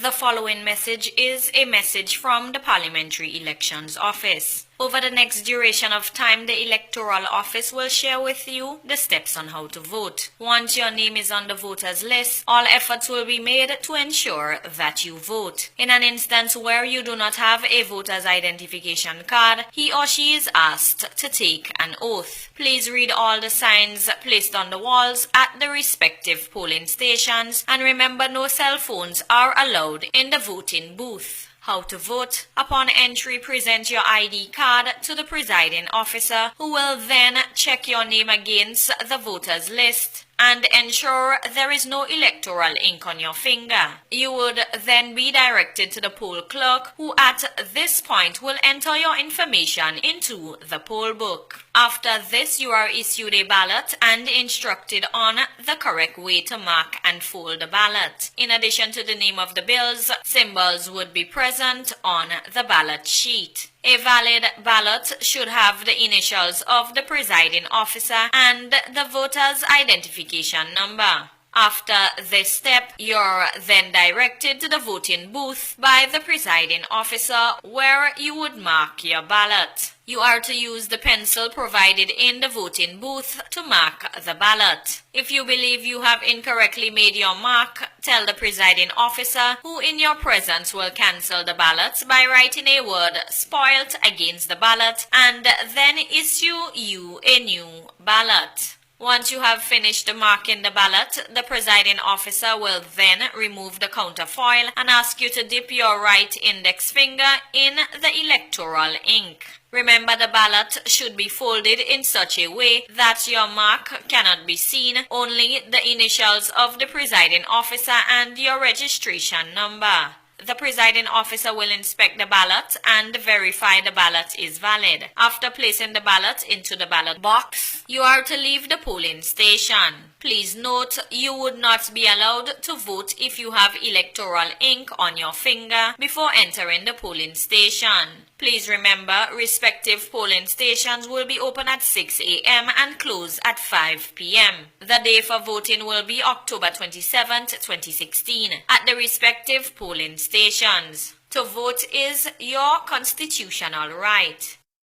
The following message is a message from the Parliamentary Elections Office. Over the next duration of time, the Electoral Office will share with you the steps on how to vote. Once your name is on the voters list, all efforts will be made to ensure that you vote. In an instance where you do not have a voter's identification card, he or she is asked to take an oath. Please read all the signs placed on the walls at the respective polling stations, and remember, no cell phones are allowed in the voting booth. How to vote. Upon entry, present your ID card to the presiding officer, who will then check your name against the voters list and ensure there is no electoral ink on your finger. You would then be directed to the poll clerk, who at this point will enter your information into the poll book. After this, you are issued a ballot and instructed on the correct way to mark and fold the ballot. In addition to the name of the bills, symbols would be present on the ballot sheet. A valid ballot should have the initials of the presiding officer and the voter's identification number. After this step, you're then directed to the voting booth by the presiding officer, where you would mark your ballot. You are to use the pencil provided in the voting booth to mark the ballot. If you believe you have incorrectly made your mark, tell the presiding officer, who in your presence will cancel the ballot by writing a word "spoilt" against the ballot and then issue you a new ballot. Once you have finished marking the ballot, the presiding officer will then remove the counterfoil and ask you to dip your right index finger in the electoral ink. Remember, the ballot should be folded in such a way that your mark cannot be seen, only the initials of the presiding officer and your registration number. The presiding officer will inspect the ballot and verify the ballot is valid. After placing the ballot into the ballot box, you are to leave the polling station. Please note, you would not be allowed to vote if you have electoral ink on your finger before entering the polling station. Please remember, respective polling stations will be open at 6 a.m. and close at 5 p.m. The day for voting will be October 27, 2016, at the respective polling stations. To vote is your constitutional right.